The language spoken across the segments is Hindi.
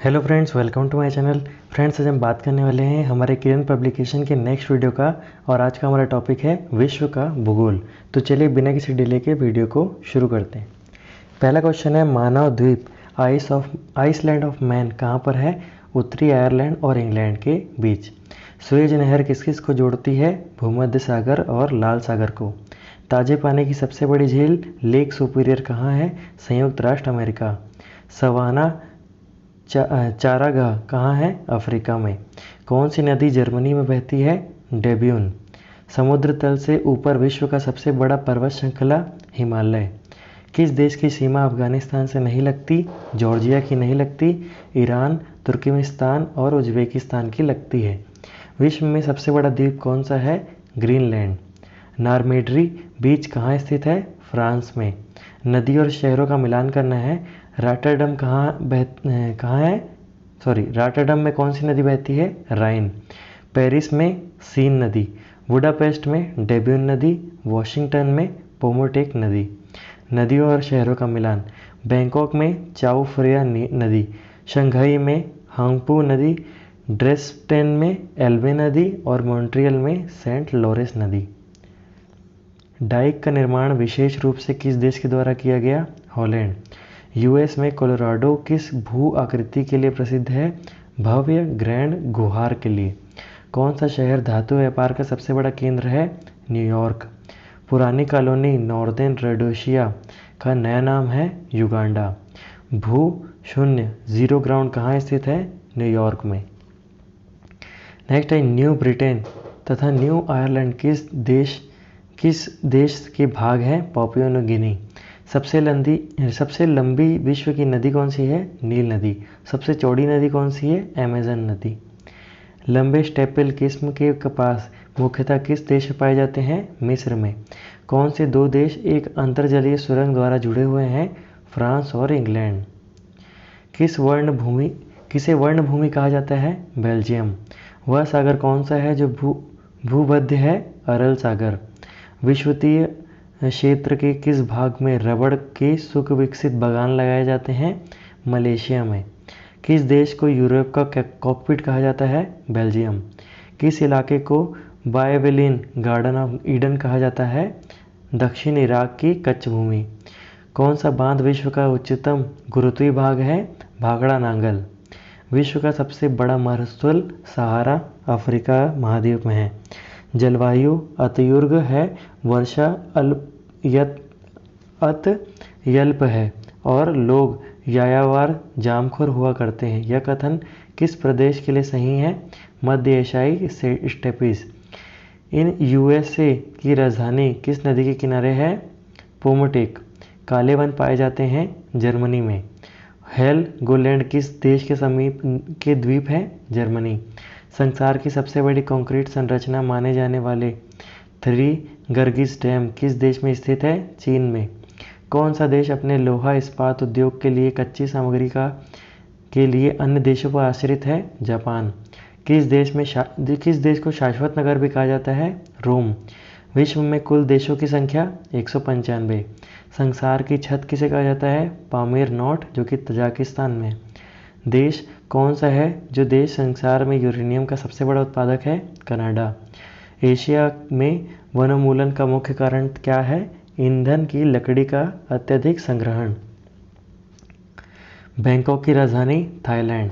Hello friends, welcome to my channel. Friends, आज हम बात करने वाले हैं हमारे किरण पब्लिकेशन के नेक्स्ट वीडियो का। और आज का हमारा टॉपिक है विश्व का भूगोल। तो चलिए बिना किसी डिले के वीडियो को शुरू करते हैं। पहला क्वेश्चन है, मानव द्वीप आइसलैंड ऑफ मैन कहाँ पर है? उत्तरी आयरलैंड और इंग्लैंड के बीच। सुएज नहर किस किस को जोड़ती है? भूमध्य सागर और लाल सागर को। ताजे पानी की सबसे बड़ी झील लेक सुपीरियर कहाँ है? संयुक्त राष्ट्र अमेरिका। सवाना चारागाह कहाँ है? अफ्रीका में। कौन सी नदी जर्मनी में बहती है? डेब्यून। समुद्र तल से ऊपर विश्व का सबसे बड़ा पर्वत श्रृंखला हिमालय। किस देश की सीमा अफगानिस्तान से नहीं लगती? जॉर्जिया की नहीं लगती, ईरान, तुर्कमेनिस्तान और उज्बेकिस्तान की लगती है। विश्व में सबसे बड़ा द्वीप कौन सा है? ग्रीनलैंड। नारमेड्री बीच कहाँ स्थित है? फ्रांस में। नदी और शहरों का मिलान करना है। रॉटरडम रॉटरडम में कौन सी नदी बहती है? राइन। पेरिस में सीन नदी। बुडापेस्ट में डेब्यून नदी। वॉशिंगटन में पोमोटेक नदी। नदियों और शहरों का मिलान। बैंकॉक में चाओ फ्रेया नदी। शंघाई में हांगपू नदी। ड्रेसडेन में एल्बे नदी और मॉन्ट्रियल में सेंट लॉरेंस नदी। डाइक का निर्माण विशेष रूप से किस देश के द्वारा किया गया? हॉलैंड। यूएस में कोलोराडो किस भू आकृति के लिए प्रसिद्ध है? भव्य ग्रैंड गुहार के लिए। कौन सा शहर धातु व्यापार का सबसे बड़ा केंद्र है? न्यूयॉर्क। पुरानी कॉलोनी नॉर्दर्न रोडेशिया का नया नाम है युगांडा। भू शून्य जीरो ग्राउंड कहाँ स्थित है? न्यूयॉर्क में। नेक्स्ट है, न्यू ब्रिटेन तथा न्यू आयरलैंड किस देश के भाग हैं? Papua New Guinea. सबसे लंबी विश्व की नदी कौन सी है? नील नदी। सबसे चौड़ी नदी कौन सी है? अमेजन नदी। लंबे स्टेपल किस्म के कपास मुख्यतः किस देश में पाए जाते हैं? मिस्र में। कौन से दो देश एक अंतर्जलीय सुरंग द्वारा जुड़े हुए हैं? फ्रांस और इंग्लैंड। किसे वर्णभूमि कहा जाता है? बेल्जियम। वह सागर कौन सा है जो भूमध्य है? अरल सागर। विषुवतीय क्षेत्र के किस भाग में रबड़ के सुविकसित बागान लगाए जाते हैं? मलेशिया में। किस देश को यूरोप का कॉकपिट कहा जाता है? बेल्जियम। किस इलाके को बायबेलिन गार्डन ऑफ ईडन कहा जाता है? दक्षिण इराक की कच्छ भूमि। कौन सा बांध विश्व का उच्चतम गुरुत्वीय भाग है? भाखड़ा नांगल। विश्व का सबसे बड़ा मरुस्थल सहारा अफ्रीका महाद्वीप में है। जलवायु अतयुर्ग है, वर्षा अत्यल्प है और लोग यायावर जामखोर हुआ करते हैं। यह कथन किस प्रदेश के लिए सही है? मध्य एशियाई स्टेपिस। इन यूएसए की राजधानी किस नदी के किनारे है? पोमोटेक। काले वन पाए जाते हैं जर्मनी में। हेलगोलैंड किस देश के समीप के द्वीप है? जर्मनी। संसार की सबसे बड़ी कंक्रीट संरचना माने जाने वाले थ्री गर्गिस डैम किस देश में स्थित है? चीन में। कौन सा देश अपने लोहा इस्पात उद्योग के लिए कच्ची सामग्री के लिए अन्य देशों पर आश्रित है? जापान। किस देश को शाश्वत नगर भी कहा जाता है? रोम। विश्व में कुल देशों की संख्या 195। संसार की छत किसे कहा जाता है? पामीर नोट, जो कि तजाकिस्तान में। देश कौन सा है जो देश संसार में यूरेनियम का सबसे बड़ा उत्पादक है? कनाडा। एशिया में वनोन्मूलन का मुख्य कारण क्या है? ईंधन की लकड़ी का अत्यधिक संग्रहण। बैंकॉक की राजधानी थाईलैंड।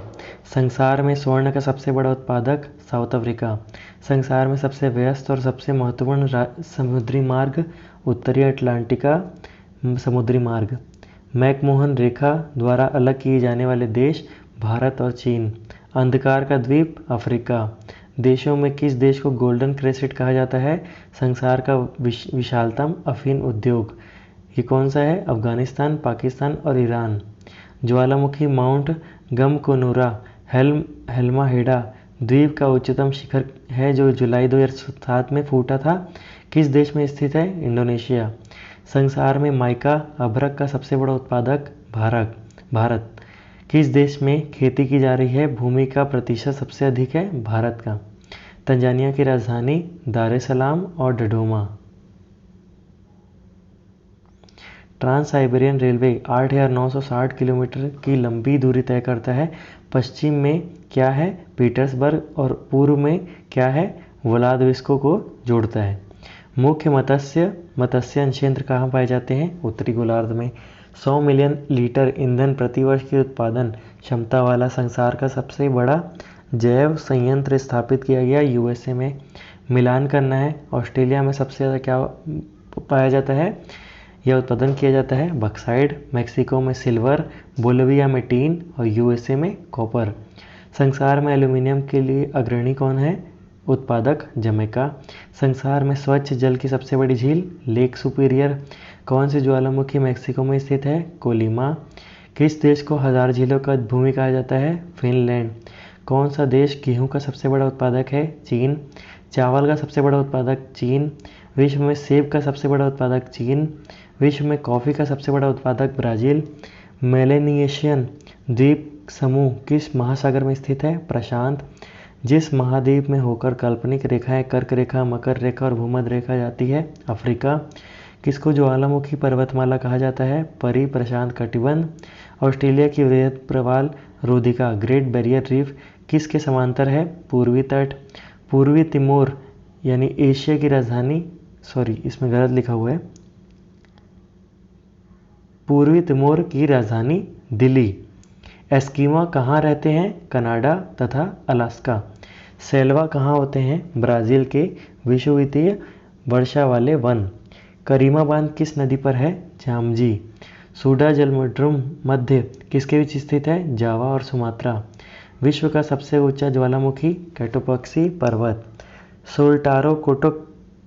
संसार में स्वर्ण का सबसे बड़ा उत्पादक साउथ अफ्रीका। संसार में सबसे व्यस्त और सबसे महत्वपूर्ण समुद्री मार्ग उत्तरी अटलांटिका समुद्री मार्ग। मैकमोहन रेखा द्वारा अलग किए जाने वाले देश भारत और चीन। अंधकार का द्वीप अफ्रीका। देशों में किस देश को गोल्डन क्रेसेंट कहा जाता है? संसार का विशालतम अफीम उद्योग। ये कौन सा है? अफगानिस्तान, पाकिस्तान और ईरान। ज्वालामुखी माउंट गमकोनोरा हेल्माहेडा द्वीप का उच्चतम शिखर है जो जुलाई 2007 में फूटा था। किस देश में स्थित है? इंडोनेशिया। संसार में माइका अभ्रक का सबसे बड़ा उत्पादक भारत। किस देश में खेती की जा रही है? भूमि का प्रतिशत सबसे अधिक है भारत का। तंजानिया की राजधानी दार एस सलाम और डोडोमा। ट्रांस साइबेरियन रेलवे 8,960 किलोमीटर की लंबी दूरी तय करता है। पश्चिम में क्या है? पीटर्सबर्ग, और पूर्व में क्या है? व्लादिवोस्तोक को जोड़ता है। मुख्य मत्स्य अंशेन्द्र कहाँ पाए जाते हैं? उत्तरी गोलार्ध में। 100 मिलियन लीटर ईंधन प्रतिवर्ष की उत्पादन क्षमता वाला संसार का सबसे बड़ा जैव संयंत्र स्थापित किया गया यूएसए में। मिलान करना है। ऑस्ट्रेलिया में सबसे ज़्यादा क्या पाया जाता है या उत्पादन किया जाता है? बक्साइड। मेक्सिको में सिल्वर, बोलिविया में टीन और यूएसए में कॉपर। संसार में एल्यूमिनियम के लिए अग्रणी कौन है? उत्पादक जमैका। संसार में स्वच्छ जल की सबसे बड़ी झील लेक सुपीरियर। कौन सी ज्वालामुखी मेक्सिको में स्थित है? कोलिमा। किस देश को हजार झीलों का भूमि कहा जाता है? फिनलैंड। कौन सा देश गेहूं का सबसे बड़ा उत्पादक है? चीन। चावल का सबसे बड़ा उत्पादक चीन। विश्व में सेब का सबसे बड़ा उत्पादक चीन। विश्व में कॉफ़ी का सबसे बड़ा उत्पादक ब्राज़ील। मेलेनियेशियन द्वीप समूह किस महासागर में स्थित है? प्रशांत। जिस महाद्वीप में होकर काल्पनिक रेखाएं कर्क रेखा, मकर रेखा और भूमध्य रेखा जाती है? अफ्रीका। किसको ज्वालामुखी पर्वतमाला कहा जाता है? परी प्रशांत कटिबंध। ऑस्ट्रेलिया की वृहद प्रवाल रोधिका ग्रेट बैरियर रीफ किसके समांतर है? पूर्वी तट। पूर्वी तिमोर यानी एशिया की राजधानी, इसमें गलत लिखा हुआ है, पूर्वी तिमोर की राजधानी दिल्ली। एस्किमा कहाँ रहते हैं? कनाडा तथा अलास्का। सेल्वा कहाँ होते हैं? ब्राज़ील के विषुवतीय वर्षा वाले वन। करीमा बांध किस नदी पर है? झामजी। सूडा जलमंडलम मध्य किसके बीच स्थित है? जावा और सुमात्रा। विश्व का सबसे ऊंचा ज्वालामुखी कैटोपक्सी पर्वत। सोल्टारो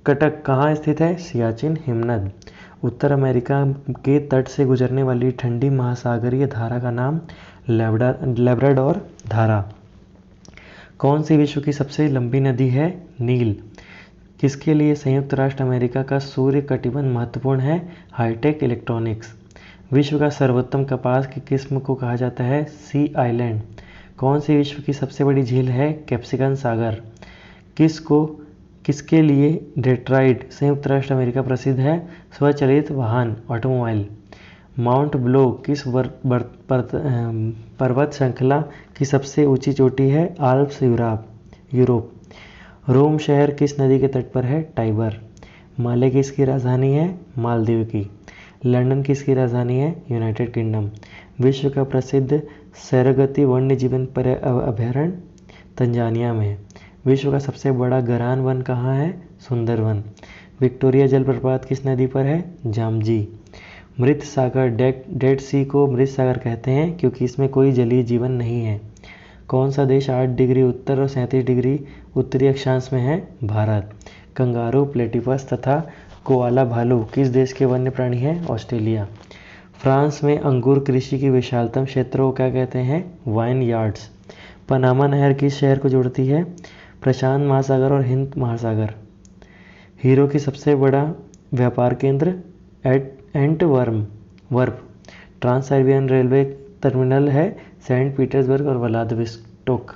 कटक कहाँ स्थित है? सियाचिन हिमनद। उत्तर अमेरिका के तट से गुजरने वाली ठंडी महासागरीय धारा का नाम लैब्राडोर धारा। कौन सी विश्व की सबसे लंबी नदी है? नील। किसके लिए संयुक्त राष्ट्र अमेरिका का सूर्य कटिबंध महत्वपूर्ण है? Hi tech electronics. विश्व का सर्वोत्तम कपास की किस्म को कहा जाता है? सी आइलैंड। कौन सी विश्व की सबसे बड़ी झील है? कैप्सिकन सागर। किसके लिए डेट्रॉइट संयुक्त राष्ट्र अमेरिका प्रसिद्ध है? स्वचालित वाहन ऑटोमोबाइल। माउंट ब्लो किस पर्वत श्रृंखला की सबसे ऊंची चोटी है? Alps Europe. रोम शहर किस नदी के तट पर है? टाइबर। माले किसकी राजधानी है? मालदीव की। लंदन किसकी राजधानी है? United kingdom. विश्व का प्रसिद्ध सेरेगती वन्य जीवन अभयारण्य तंजानिया में है। विश्व का सबसे बड़ा गरान वन कहाँ है? सुंदरवन। विक्टोरिया जलप्रपात किस नदी पर है? जामजी। मृत सागर डेड सी को मृत सागर कहते हैं क्योंकि इसमें कोई जलीय जीवन नहीं है। कौन सा देश 8 डिग्री उत्तर और 37 डिग्री उत्तरी अक्षांश में है? भारत। कंगारू, प्लेटिपस तथा कोआला भालू किस देश के वन्य प्राणी हैं? ऑस्ट्रेलिया। फ्रांस में अंगूर कृषि की विशालतम क्षेत्र को क्या कहते हैं? Wine yards. पनामा नहर किस शहर को जोड़ती है? प्रशांत महासागर और हिंद महासागर। हीरो की सबसे बड़ा व्यापार केंद्र Antwerp. Trans Siberian railway terminal है सेंट पीटर्सबर्ग और व्लादिवोस्तोक।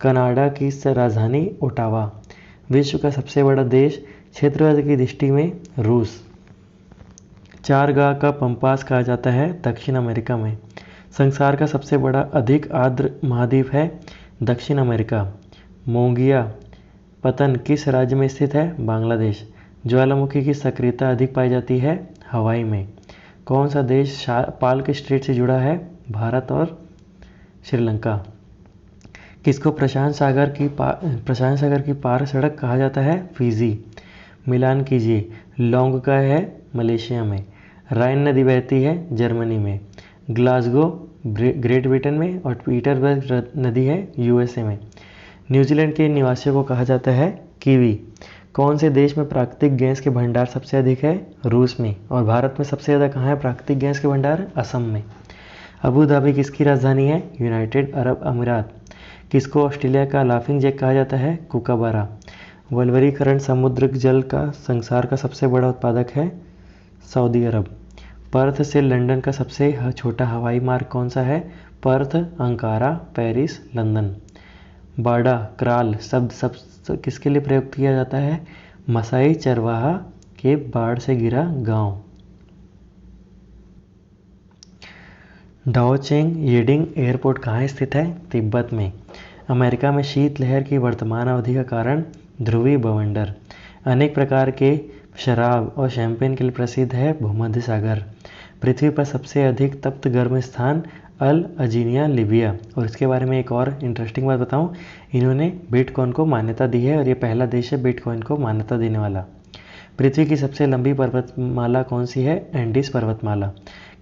कनाडा की राजधानी ओटावा। विश्व का सबसे बड़ा देश क्षेत्रफल की दृष्टि में रूस। चारगाह का पंपास कहा जाता है दक्षिण अमेरिका में। संसार का सबसे बड़ा अधिक आर्द्र महाद्वीप है दक्षिण अमेरिका। मोंगिया पतन किस राज्य में स्थित है? बांग्लादेश। ज्वालामुखी की सक्रियता अधिक पाई जाती है हवाई में। कौन सा देश पाल्क स्ट्रेट से जुड़ा है? भारत और श्रीलंका। किसको प्रशांत सागर की पार सड़क कहा जाता है? फिजी। मिलान कीजिए। लोंगका है मलेशिया में। राइन नदी बहती है जर्मनी में। ग्लासगो ग्रेट ब्रिटेन में और पीटर्सबर्ग नदी है यूएसए में। न्यूजीलैंड के निवासियों को कहा जाता है कीवी। कौन से देश में प्राकृतिक गैस के भंडार सबसे अधिक है? रूस में। और भारत में सबसे ज़्यादा कहाँ है प्राकृतिक गैस के भंडार? असम में। अबू धाबी किसकी राजधानी है? यूनाइटेड अरब अमीरात। किसको ऑस्ट्रेलिया का लाफिंग जैक कहा जाता है? कुकाबारा। वल्वरीकरण समुद्र जल का संसार का सबसे बड़ा उत्पादक है सऊदी अरब। पर्थ से लंदन का सबसे छोटा हवाई मार्ग कौन सा है? Perth, Ankara, Paris, London. बाड़ा क्राल शब्द किसके लिए प्रयोग किया जाता है? मसाई चरवाहा के बाढ़ से घिरा गांव। डाओचेंग येडिंग एयरपोर्ट कहाँ स्थित है? तिब्बत में। अमेरिका में शीत लहर की वर्तमान अवधि का कारण ध्रुवीय बवंडर। अनेक प्रकार के शराब और शैंपेन के लिए प्रसिद्ध है भूमध्य सागर। पृथ्वी पर सबसे अधिक तप्त गर्म स्थान अल अजीनिया लीबिया। और इसके बारे में एक और इंटरेस्टिंग बात बताऊं, इन्होंने बिटकॉइन को मान्यता दी है और ये पहला देश है बिटकॉइन को मान्यता देने वाला। पृथ्वी की सबसे लंबी पर्वतमाला कौन सी है? एंडीज पर्वतमाला।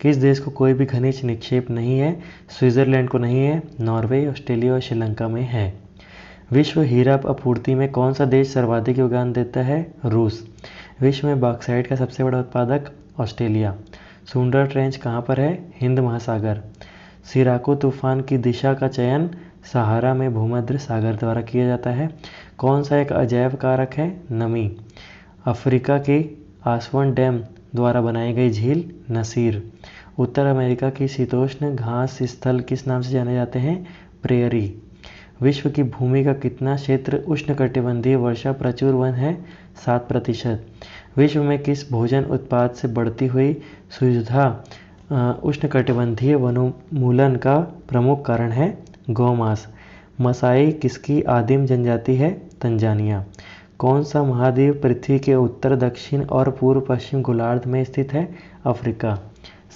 किस देश को कोई भी खनिज निक्षेप नहीं है? स्विट्जरलैंड को नहीं है, नॉर्वे, ऑस्ट्रेलिया और श्रीलंका में है। विश्व हीरा आपूर्ति में कौन सा देश सर्वाधिक योगदान देता है? रूस। विश्व में बॉक्साइट का सबसे बड़ा उत्पादक ऑस्ट्रेलिया। सुंदर ट्रेंच कहाँ पर है? हिंद महासागर। सिराको तूफान की दिशा का चयन सहारा में भूमध्य सागर द्वारा किया जाता है। कौन सा एक अजैव कारक है? नमी। अफ्रीका के आसवन डैम द्वारा बनाई गई झील नसीर। उत्तर अमेरिका की शीतोष्ण घास स्थल किस नाम से जाने जाते हैं? प्रेयरी। विश्व की भूमि का कितना क्षेत्र उष्णकटिबंधीय वर्षा प्रचुर वन है? 7%। विश्व में किस भोजन उत्पाद से बढ़ती हुई सुविधा उष्णकटिबंधीय वनोन्मूलन का प्रमुख कारण है? गौमांस। मसाई किसकी आदिम जनजाति है? तंजानिया। कौन सा महाद्वीप पृथ्वी के उत्तर दक्षिण और पूर्व पश्चिम गोलार्ध में स्थित है? अफ्रीका।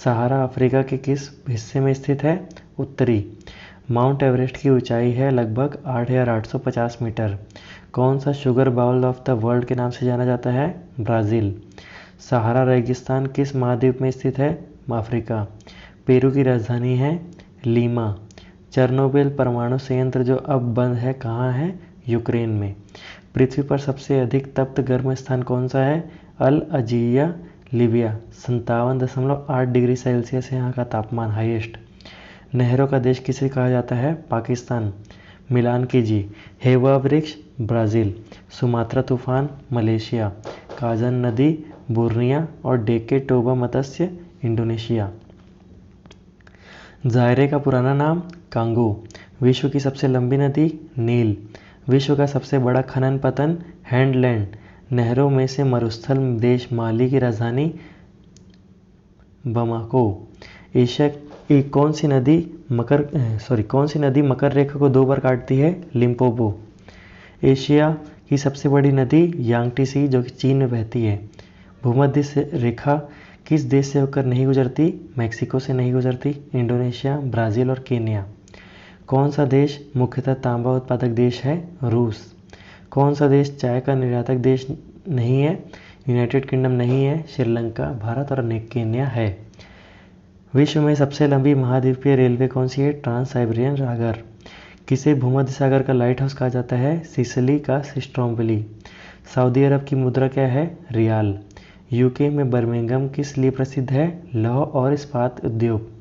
सहारा अफ्रीका के किस हिस्से में स्थित है? उत्तरी। माउंट एवरेस्ट की ऊंचाई है लगभग 8,850 मीटर। कौन सा sugar bowl of the world के नाम से जाना जाता है? ब्राज़ील। सहारा रेगिस्तान किस महाद्वीप में स्थित है? अफ्रीका। पेरू की राजधानी है लीमा। चेरनोबिल परमाणु संयंत्र जो अब बंद है कहाँ है? यूक्रेन में। पृथ्वी पर सबसे अधिक तप्त गर्म स्थान कौन सा है? अल अजीया लीबिया। 57.8 डिग्री सेल्सियस है यहाँ का तापमान, हाईएस्ट। नहरों का देश किसे कहा जाता है? पाकिस्तान। मिलान कीजिए। हेवा वृक्ष ब्राज़ील। सुमात्रा तूफान मलेशिया। काजन नदी बोर्निया और डेके टोबा मत्स्य इंडोनेशिया। जायरे का पुराना नाम कांगो। विश्व की सबसे लंबी नदी नील। विश्व का सबसे बड़ा खनन पतन हैंडलैंड। नहरों में से मरुस्थल देश माली की राजधानी बमाको। एशिया की कौन सी नदी मकर रेखा को 2 बार काटती है? लिम्पोपो। एशिया की सबसे बड़ी नदी यांगटीसी जो कि चीन में बहती है। भूमध्य रेखा किस देश से होकर नहीं गुजरती? मैक्सिको से नहीं गुजरती। इंडोनेशिया, ब्राज़ील और केन्या। कौन सा देश मुख्यतः तांबा उत्पादक देश है? रूस। कौन सा देश चाय का निर्यातक देश नहीं है? यूनाइटेड किंगडम नहीं है, श्रीलंका, भारत और केन्या है। विश्व में सबसे लंबी महाद्वीपीय रेलवे कौन सी है? ट्रांस साइबेरियन सागर। किसे भूमध्य सागर का लाइट हाउस कहा जाता है? सिसिली का सिस्ट्रोम्बली। सऊदी अरब की मुद्रा क्या है? रियाल। यूके में बर्मिंघम किस लिए प्रसिद्ध है? लौह और इस्पात उद्योग।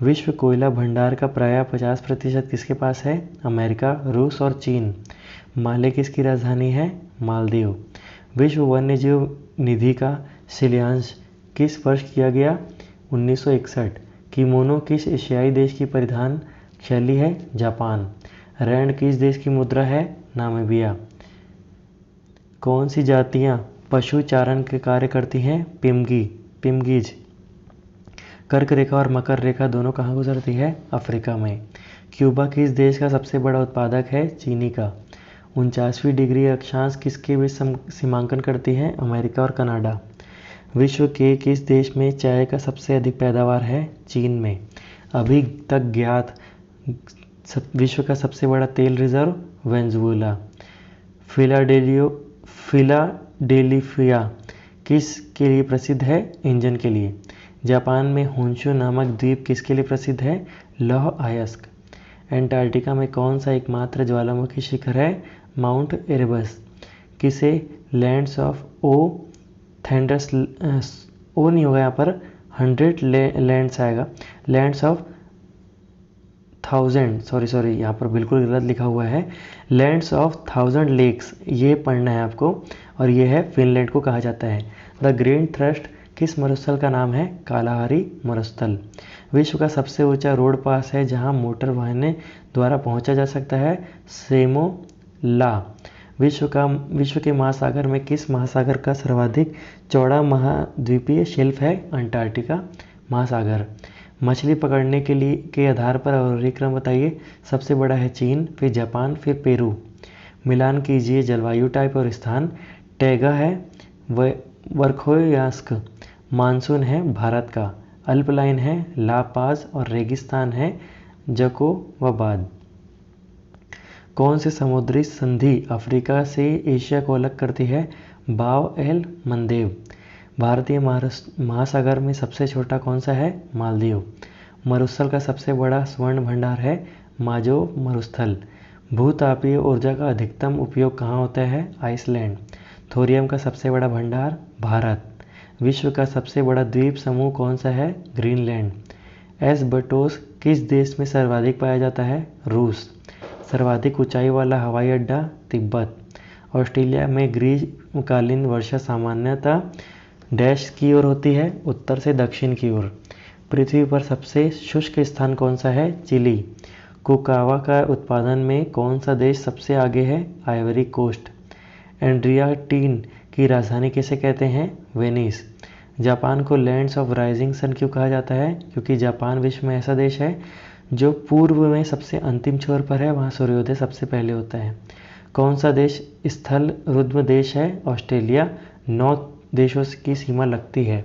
विश्व कोयला भंडार का प्रायः 50% किसके पास है? अमेरिका, रूस और चीन। माले किसकी राजधानी है? मालदीव। विश्व वन्यजीव निधि का शिलान्यास किस वर्ष किया गया? 1961। किमोनो किस एशियाई देश की परिधान शैली है? जापान। रैंड किस देश की मुद्रा है? नामीबिया। कौन सी जातियां पशु चारण के कार्य करती हैं? पिमगीज। कर्क रेखा और मकर रेखा दोनों कहाँ गुजरती है? अफ्रीका में। क्यूबा किस देश का सबसे बड़ा उत्पादक है? चीनी का। 49वीं डिग्री अक्षांश किसके बीच सीमांकन करती है? अमेरिका और कनाडा। विश्व के किस देश में चाय का सबसे अधिक पैदावार है? चीन में। अभी तक ज्ञात विश्व का सबसे बड़ा तेल रिजर्व वेनेजुएला। फिलाडेल्फिया किस के लिए प्रसिद्ध है? इंजन के लिए। जापान में होन्शु नामक द्वीप किसके लिए प्रसिद्ध है? लौह अयस्क। एंटार्क्टिका में कौन सा एकमात्र ज्वालामुखी शिखर है? Mount Erebus. किसे लैंड्स ऑफ थंडर्स ओ नहीं होगा यहाँ पर, 100 लैंड्स आएगा। लैंड्स ऑफ 1000 सॉरी यहाँ पर बिल्कुल गलत लिखा हुआ है। लैंड्स ऑफ 1000 लेक्स ये पढ़ना है आपको, और ये है फिनलैंड को कहा जाता है। द ग्रेट थ्रस्ट किस मरुस्थल का नाम है? कालाहारी मरुस्थल। विश्व का सबसे ऊंचा रोड पास है जहां मोटर वाहनों द्वारा पहुंचा जा सकता है? सेमोला। विश्व के महासागर में किस महासागर का सर्वाधिक चौड़ा महाद्वीपीय शेल्फ है? अंटार्कटिका महासागर। मछली पकड़ने के लिए के आधार पर आरोही क्रम बताइए। सबसे बड़ा है चीन, फिर जापान, फिर पेरू। मिलान कीजिए जलवायु, टाइप और स्थान। टैगा है वर्खोयांस्क। मानसून है भारत का। अल्पलाइन है ला पाज और रेगिस्तान है जकोबाबाद। कौन सी समुद्री संधि अफ्रीका से एशिया को अलग करती है? बाव एल मंदेव। भारतीय महासागर में सबसे छोटा कौन सा है? मालदीव। मरुस्थल का सबसे बड़ा स्वर्ण भंडार है माजो मरुस्थल। भूतापीय ऊर्जा का अधिकतम उपयोग कहाँ होता है? आइसलैंड। थोरियम का सबसे बड़ा भंडार भारत। विश्व का सबसे बड़ा द्वीप समूह कौन सा है? ग्रीनलैंड। एस्बेस्टोस किस देश में सर्वाधिक पाया जाता है? रूस। सर्वाधिक ऊंचाई वाला हवाई अड्डा? तिब्बत। ऑस्ट्रेलिया में ग्रीष्मकालीन वर्षा सामान्यतः डैश की ओर होती है? उत्तर से दक्षिण की ओर। पृथ्वी पर सबसे शुष्क स्थान कौन सा है? चिली। कोकावा का उत्पादन में कौन सा देश सबसे आगे है? Ivory coast. एड्रियाटीन की राजधानी किसे कहते हैं? वेनिस। जापान को लैंड्स ऑफ राइजिंग सन क्यों कहा जाता है? क्योंकि जापान विश्व में ऐसा देश है जो पूर्व में सबसे अंतिम छोर पर है, वहाँ सूर्योदय सबसे पहले होता है। कौन सा देश स्थल रुद्र देश है? ऑस्ट्रेलिया। 9 देशों की सीमा लगती है।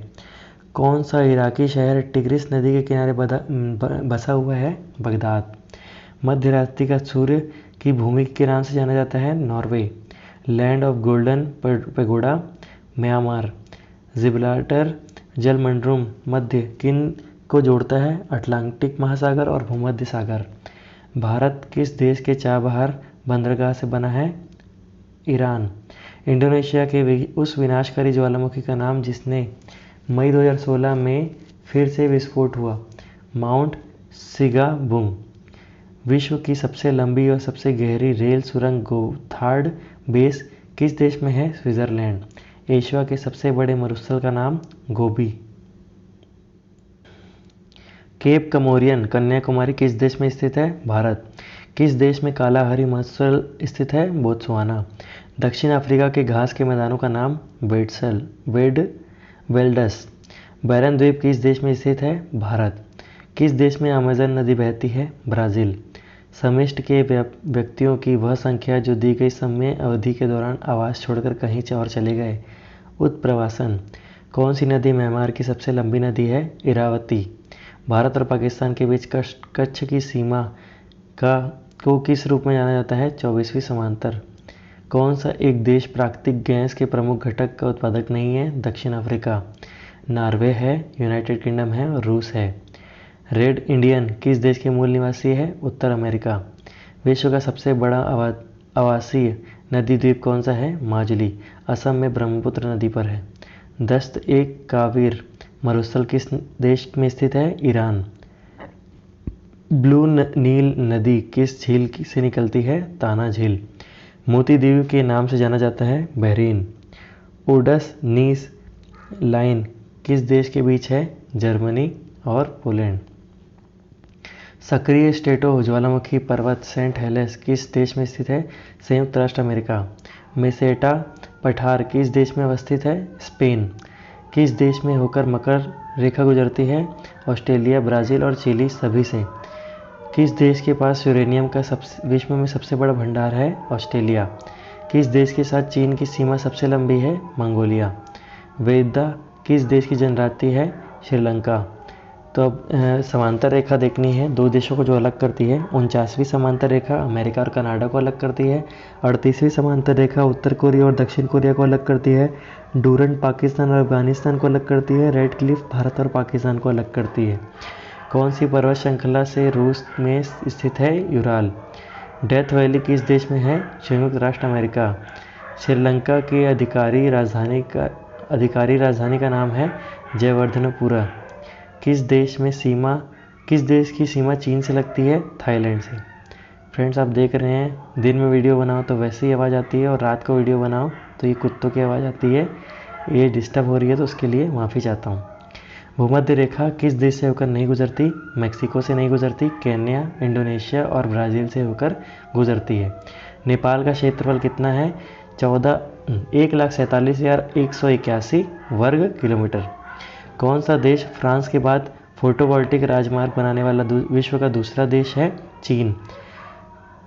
कौन सा इराकी शहर टिग्रिस नदी के किनारे बसा हुआ है? बगदाद। मध्य रात्रि का सूर्य की भूमि के नाम से जाना जाता है? Norway. Land of golden pagoda? Myanmar. Gibraltar जलमंडलम मध्य किन को जोड़ता है? अटलांटिक महासागर और भूमध्य सागर। भारत किस देश के चाबहार बंदरगाह से बना है? ईरान। इंडोनेशिया के उस विनाशकारी ज्वालामुखी का नाम जिसने मई 2016 में फिर से विस्फोट हुआ? माउंट सिगाबुंग। विश्व की सबसे लंबी और सबसे गहरी रेल सुरंग गोथार्ड बेस किस देश में है? स्विट्जरलैंड। एशिया के सबसे बड़े मरुस्थल का नाम? गोबी। केप कमोरियन कन्याकुमारी किस देश में स्थित है? भारत। किस देश में कालाहरी महोत्सव स्थित है? बोत्सवाना। दक्षिण अफ्रीका के घास के मैदानों का नाम? वेल्डस। बैरन द्वीप किस देश में स्थित है? भारत। किस देश में अमेजन नदी बहती है? ब्राज़ील। समष्टि के व्यक्तियों की वह संख्या जो दी गई समय अवधि के दौरान आवास छोड़कर कहीं और चले गए? उत्प्रवासन। कौन सी नदी म्यांमार की सबसे लंबी नदी है? इरावती। भारत और पाकिस्तान के बीच कच्छ की सीमा को किस रूप में जाना जाता है? 24वीं समांतर। कौन सा एक देश प्राकृतिक गैस के प्रमुख घटक का उत्पादक नहीं है? दक्षिण अफ्रीका। नॉर्वे है, यूनाइटेड किंगडम है और रूस है। रेड इंडियन किस देश के मूल निवासी है? उत्तर अमेरिका। विश्व का सबसे बड़ा आवासीय नदी द्वीप कौन सा है? माजुली। असम में ब्रह्मपुत्र नदी पर है। दस्त एक कावीर मरुस्थल किस देश में स्थित है? ईरान। ब्लू नील नदी किस झील से निकलती है? ताना झील। मोती द्वीप के नाम से जाना जाता है? बहरीन। ओडस नीस लाइन किस देश के बीच है? जर्मनी और पोलैंड। सक्रिय स्ट्रेटो ज्वालामुखी पर्वत सेंट हेलेस किस देश में स्थित है? संयुक्त राष्ट्र अमेरिका। मेसेटा पठार किस देश में अवस्थित है? स्पेन। किस देश में होकर मकर रेखा गुजरती है? ऑस्ट्रेलिया, ब्राज़ील और चिली सभी से। किस देश के पास यूरेनियम का विश्व में सबसे बड़ा भंडार है? ऑस्ट्रेलिया। किस देश के साथ चीन की सीमा सबसे लंबी है? मंगोलिया। वेदा किस देश की जनजाति है? श्रीलंका। तो अब समांतर रेखा देखनी है दो देशों को जो अलग करती है। 49वीं समांतर रेखा अमेरिका और कनाडा को अलग करती है। 38वीं समांतर रेखा उत्तर कोरिया और दक्षिण कोरिया को अलग करती है। डूरंट पाकिस्तान और अफगानिस्तान को अलग करती है। रेड क्लिफ भारत और पाकिस्तान को अलग करती है। कौन सी पर्वत श्रृंखला से रूस में स्थित है? यूराल। डेथ वैली किस देश में है? संयुक्त राष्ट्र अमेरिका। श्रीलंका की अधिकारी राजधानी का नाम है जयवर्धनपुरा। किस देश की सीमा चीन से लगती है? थाईलैंड से। फ्रेंड्स, आप देख रहे हैं दिन में वीडियो बनाओ तो वैसे ही आवाज़ आती है और रात को वीडियो बनाओ तो ये कुत्तों की आवाज़ आती है। ये डिस्टर्ब हो रही है तो उसके लिए माफ़ी चाहता हूँ। भूमध्य रेखा किस देश से होकर नहीं गुजरती? मैक्सिको से नहीं गुजरती, केन्या, इंडोनेशिया और ब्राज़ील से होकर गुजरती है। नेपाल का क्षेत्रफल कितना है? 1,47,181 वर्ग किलोमीटर। कौन सा देश फ्रांस के बाद फोटोवोल्टिक राजमार्ग बनाने वाला विश्व का दूसरा देश है चीन।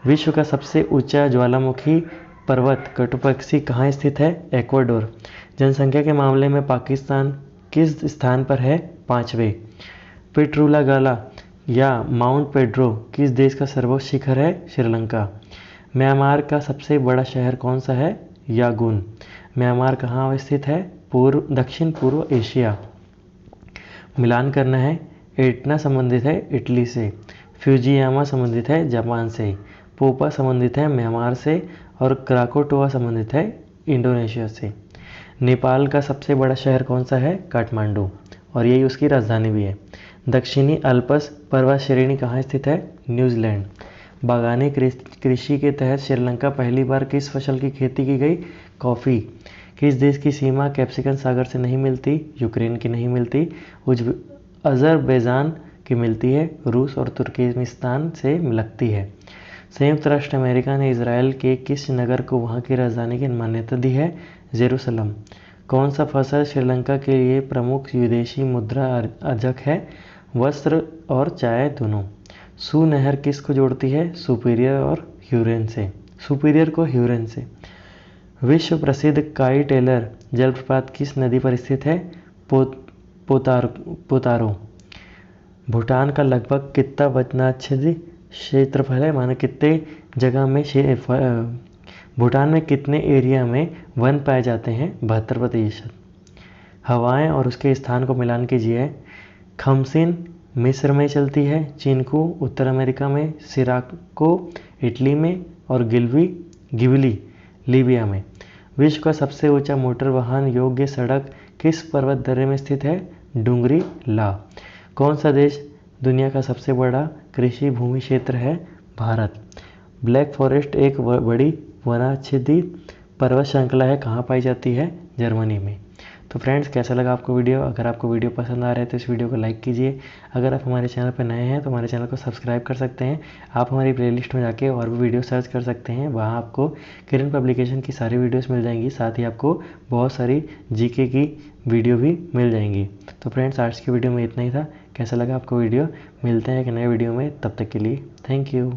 विश्व का सबसे ऊंचा ज्वालामुखी पर्वत कटुपक्षी कहाँ स्थित है? इक्वाडोर। जनसंख्या के मामले में पाकिस्तान किस स्थान पर है? 5वें। पिट्रूला गाला या माउंट पेड्रो किस देश का सर्वोच्च शिखर है? श्रीलंका। म्यांमार का सबसे बड़ा शहर कौन सा है? यांगून। म्यांमार कहाँ अवस्थित है? दक्षिण पूर्व एशिया। मिलान करना है। एटना संबंधित है इटली से, फ्यूजियामा संबंधित है जापान से, पोपा संबंधित है म्यांमार से और क्राकोटोआ संबंधित है इंडोनेशिया से। नेपाल का सबसे बड़ा शहर कौन सा है? काठमांडू, और यही उसकी राजधानी भी है। दक्षिणी अल्पस पर्वत श्रेणी कहाँ स्थित है? न्यूजीलैंड। बागानी कृषि के तहत श्रीलंका पहली बार किस फसल की खेती की गई? कॉफ़ी। किस देश की सीमा कैप्सिकन सागर से नहीं मिलती? यूक्रेन की नहीं मिलती, अज़रबैजान की मिलती है, रूस और तुर्कमेनिस्तान से लगती है। संयुक्त राष्ट्र अमेरिका ने इजराइल के किस नगर को वहां की राजधानी की मान्यता दी है? जेरूसलम। कौन सा फसल श्रीलंका के लिए प्रमुख विदेशी मुद्रा अर्जक है? वस्त्र और चाय दोनों। सू नहर किसको जोड़ती है? सुपीरियर और ह्यूरन से, सुपीरियर को ह्यूरन से। विश्व प्रसिद्ध काई टेलर जलप्रपात किस नदी पर स्थित है? पोतारो। भूटान का लगभग कितना वनाच्छादित क्षेत्रफल है? माने कितने जगह में भूटान में कितने एरिया में वन पाए जाते हैं? 72%। हवाएं और उसके स्थान को मिलान कीजिए। खमसिन मिस्र में चलती है, चिनकू उत्तर अमेरिका में, सिराको इटली में और गिबली लीबिया में। विश्व का सबसे ऊंचा मोटर वाहन योग्य सड़क किस पर्वत दर्रे में स्थित है? डूंगरी ला। कौन सा देश दुनिया का सबसे बड़ा कृषि भूमि क्षेत्र है? भारत। ब्लैक फॉरेस्ट एक बड़ी वनाच्छादित पर्वत श्रृंखला है, कहाँ पाई जाती है? जर्मनी में। तो फ्रेंड्स, कैसा लगा आपको वीडियो? अगर आपको वीडियो पसंद आ रहा है तो इस वीडियो को लाइक कीजिए। अगर आप हमारे चैनल पर नए हैं तो हमारे चैनल को सब्सक्राइब कर सकते हैं। आप हमारी प्लेलिस्ट में जाके और भी वीडियो सर्च कर सकते हैं, वहाँ आपको किरण पब्लिकेशन की सारी वीडियोस मिल जाएंगी। साथ ही आपको बहुत सारी जीके की वीडियो भी मिल जाएंगी। तो फ्रेंड्स, आज की वीडियो में इतना ही था। कैसा लगा आपको वीडियो? मिलते हैं एक नए वीडियो में, तब तक के लिए थैंक यू।